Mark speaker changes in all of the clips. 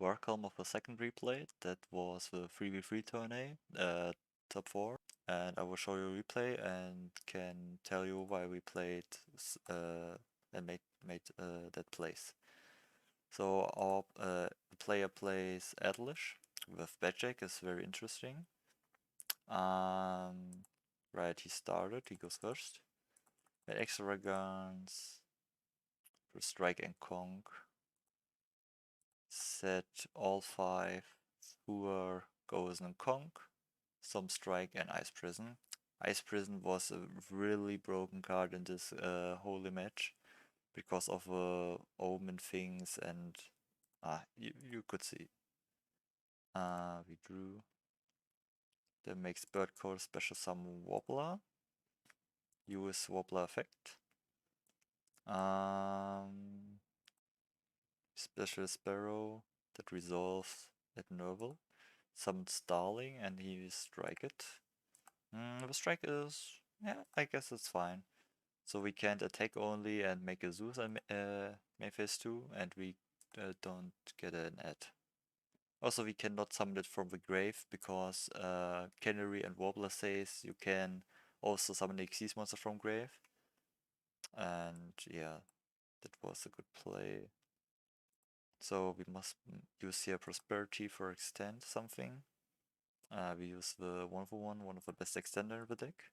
Speaker 1: Warcom of a second replay. That was the 3v3 tourney, top 4. And I will show you a replay and can tell you why we played and made that place. So our player plays Adlish with Badjack, is very interesting. Right, he started, he goes first. With extravagance, for strike and conk. Set all 5 Hooer, goes and conk, some strike and ice prison. Ice prison was a really broken card in this holy match because of omen things and you could see. We drew. That makes bird call special summon wobbler. Use wobbler effect. Special sparrow that resolves at Nerval. Summon Starling and he strike it. The strike is, yeah, I guess it's fine. So we can't attack only and make a Zeus and main phase 2, and we don't get an add. Also, we cannot summon it from the grave because Canary and Wobbler says you can also summon the Xyz monster from grave. And yeah, that was a good play. So we must use here Prosperity for extend something. We use the 1/1, one of the best extender in the deck.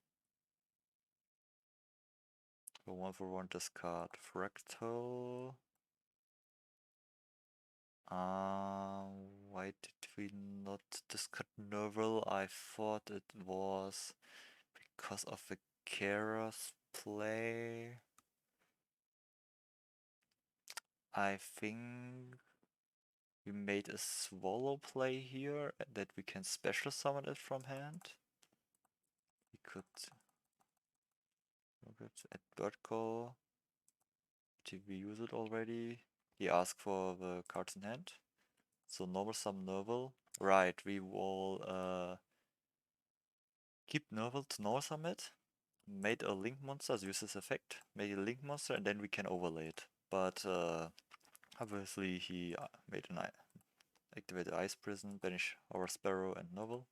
Speaker 1: For 1/1 discard Fractal. Why did we not discard Nerval? I thought it was because of the Kara's play. I think we made a Swallow play here that we can special summon it from hand. We could look at bird call. Did we use it already? He asked for the cards in hand. So normal summon Nerval. Right, we will keep Nerval to normal summon it. Made a link monster, use this effect. Made a link monster and then we can overlay it. But obviously he made an activate the ice prison, banish our sparrow and Nerval.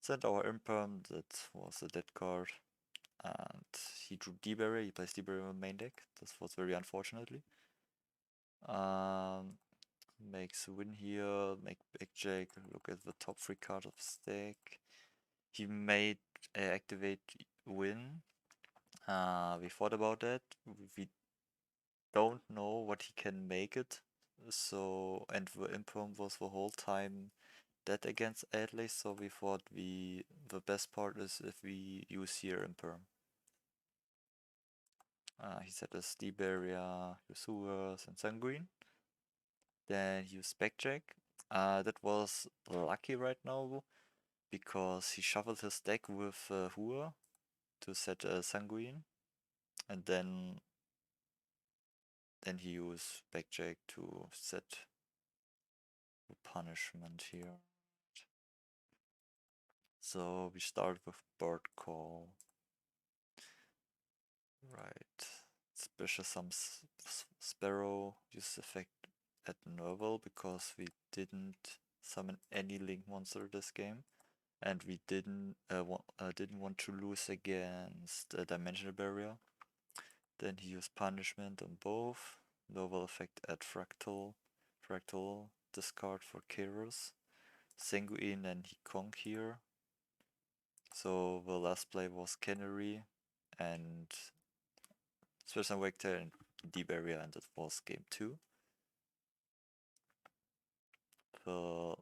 Speaker 1: Sent our imperm, that was a dead card. And he drew D-Barrier, he plays D-Barrier in the main deck. This was very unfortunately. Makes win here, make Backjack, look at the top 3 cards of his deck. He made activate win. We thought about that. We don't know what he can make it. So, and the imperm was the whole time dead against Adley, so we thought the best part is if we use here imperm. He set a Steep Area, Yusuas, and Sanguine. Then he used Backjack. That was lucky right now because he shuffled his deck with Hua to set a Sanguine, and then he used Backjack to set the punishment here. So we start with Bird Call. Right. Special some Sparrow, use effect at Nerval because we didn't summon any Link monster this game. And we didn't want to lose against a Dimensional Barrier. Then he used Punishment on both. Novel effect at Fractal. Fractal, discard for Kairos. Sanguine and he conk here. So the last play was Canary and Special Vector and D-Barrier, and that was game 2. For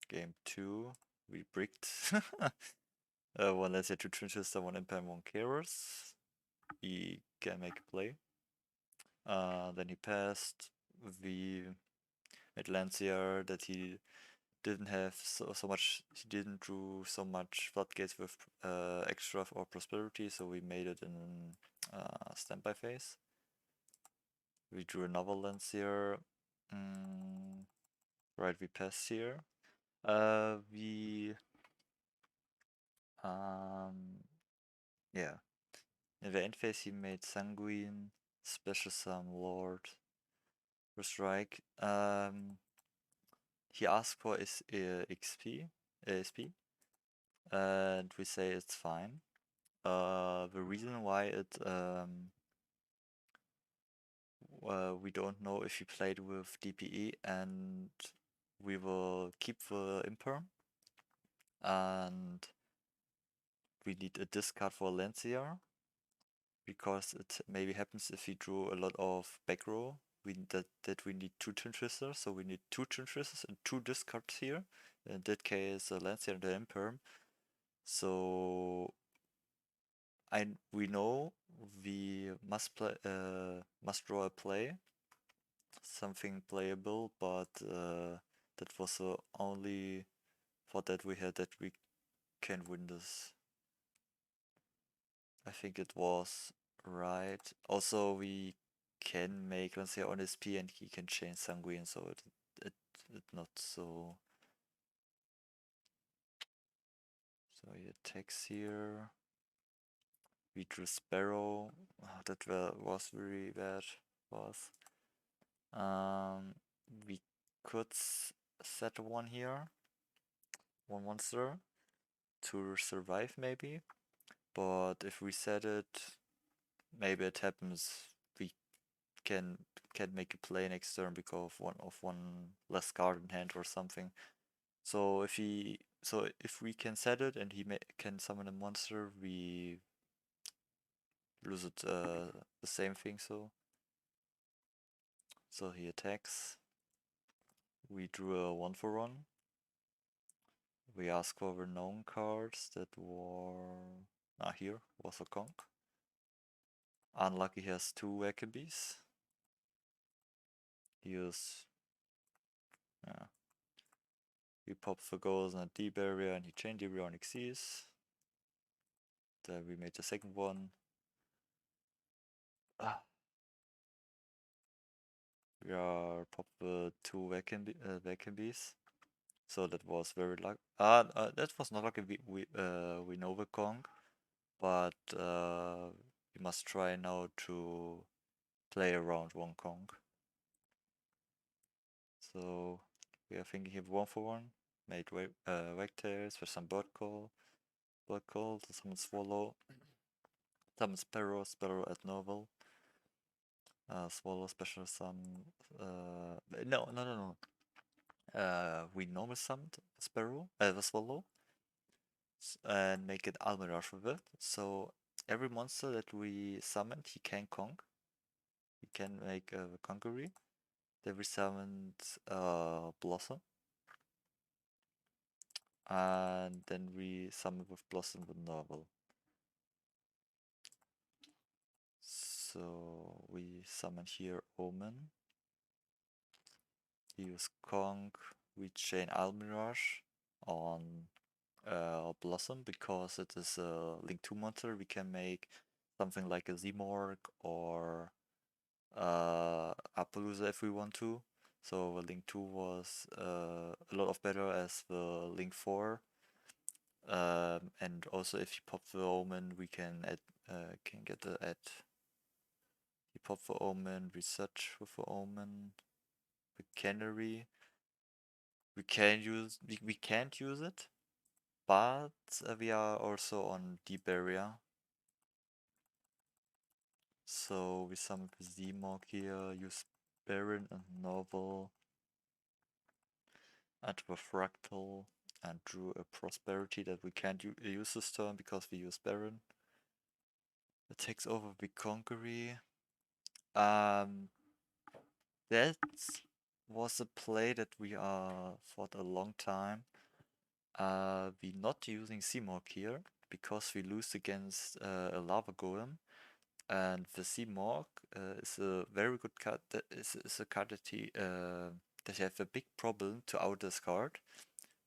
Speaker 1: game 2, we bricked. One let's say 2 Trinchester, 1 Empire, 1 Kairos. He can make a play. Then he passed. We made Lancier that he didn't have so much. He didn't do so much floodgates with extra or prosperity, so we made it in standby phase. We drew another Lancier. Right, we passed here. Yeah. In the end phase, he made Sanguine, Special Summon Lord, for strike. he asked for his XP, ASP, and we say it's fine. The reason why we don't know if he played with DPE, and we will keep the imperm, and we need a discard for Lancier, because it maybe happens if we drew a lot of back row. That we need 2 Twin Twisters, so we need 2 Twin Twisters and 2 discards here. In that case, Lancier and the imperm. So we know we must draw a play, something playable, but that was the only thought that we had that we can win this. I think it was right. Also, we can make, let's say, on SP, and he can change Sanguine, so it not so. So he attacks here. We drew Sparrow. Oh, that was very bad for us. We could set one here, one monster, to survive maybe. But if we set it, maybe it happens. We can make a play next turn because of one less card in hand or something. So if we can set it and he can summon a monster, we lose it the same thing. So he attacks. We drew a 1/1. We ask for the known cards that were here was a conch. Unlucky he has 2 Wackabees. He is he pops the goals on a D barrier and he chained the on Xyz. Then we made the second one. We are pop the 2 Wackabees. So that was very lucky. That was not lucky. We know the Kong, but we must try now to play around one Kong. So we are thinking of 1/1. Made Wagtails for some bird call, summon Swallow, summon Sparrow at Novel. Swallow special summon. No. We normal summoned Sparrow, the Swallow, and make it Almirage with it. So every monster that we summoned, he can conk. He can make a conquery. Then we summoned Blossom. And then we summon with Blossom with Novel. So we summon here Omen. Use Conk. We chain Almirage on Blossom because it is a Link 2 monster. We can make something like a Zmorg or Appaloosa if we want to. So Link 2 was a lot of better as the Link 4. And also if you pop the Omen, we can get the add. You pop the Omen, research with the Omen, the Canary. We can't use it, but we are also on Deep Barrier. So we summon the Zmog here, use Baron and Novel, add the Fractal, and drew a Prosperity that we can't use this turn because we use Baron. It takes over the Conquery. That was a play that we fought a long time. We not using Seamorg here because we lose against a Lava Golem, and the Seamorg is a very good card. That is a card that that you have a big problem to out discard.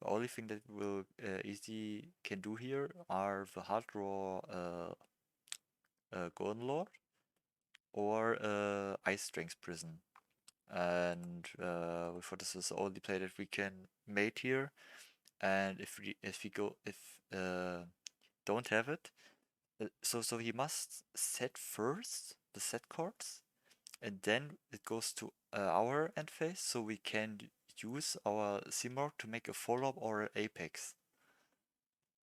Speaker 1: The only thing that will easy can do here are the hard draw Golden Lord or Ice Strength Prison. And we thought this is the only play that we can make here. And if we don't have it, so he must set first the set cards, and then it goes to our end phase, so we can use our Seamorg to make a follow-up or an apex.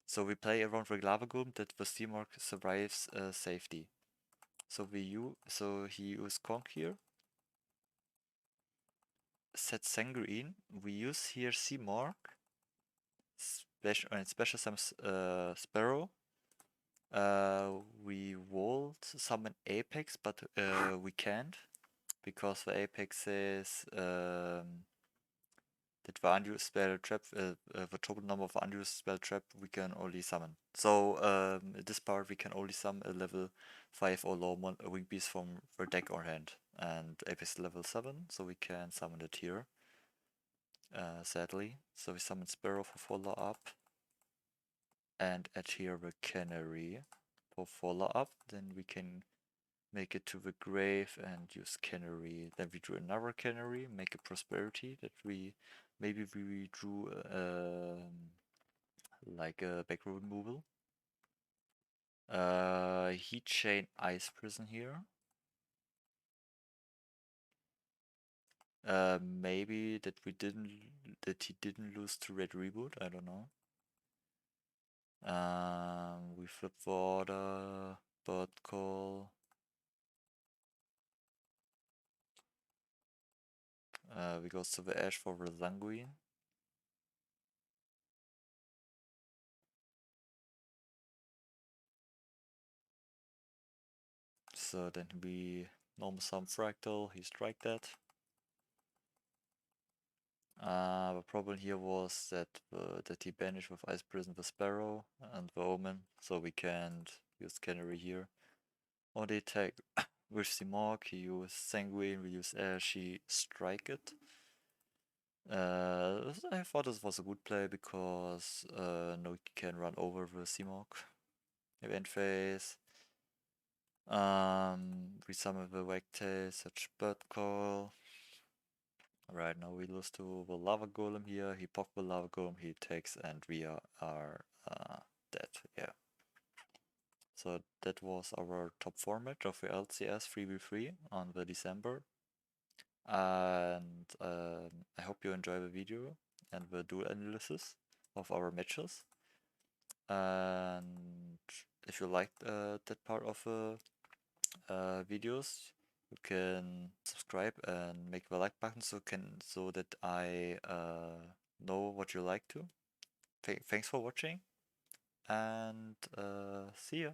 Speaker 1: So we play around the Lava Golem that the Seamorg survives safety. So he used Conk here. Set Sanguine. We use here Seamorg. Special some Sparrow. We would summon Apex, but we can't because the Apex is that the unused spell trap, the total number of unused spell trap we can only summon. So in this part we can only summon a level 5 or low wing beast from the deck or hand, and Apex is level 7, so we can summon it here. Sadly, so we summon Sparrow for follow up, and add here the Canary for follow up. Then we can make it to the grave and use Canary. Then we do another Canary, make a Prosperity that maybe we drew like a back row removal. Heat Chain Ice Prison here. Maybe that he didn't lose to Red Reboot, I don't know. We flip water, bird call. We go to the Ash for the Sanguine. So then we normal summon Fractal, he strike that. The problem here was that he banished with Ice Prison the Sparrow and the Omen, so we can't use Canary here. On the attack with Simorg, he used Sanguine, we use Ash, he strike it. I thought this was a good play because no he can run over the Simorg. Event phase. We summon the Wagtail, such Bird Call. Right, now we lose to the Lava Golem here. He popped the Lava Golem, he takes, and we are dead. Yeah. So that was our top 4 match of the LCS 3v3 on the December. And I hope you enjoy the video and the duel analysis of our matches. And if you liked that part of the videos, you can subscribe and make the like button so that I know what you like to. Thanks for watching, and see ya.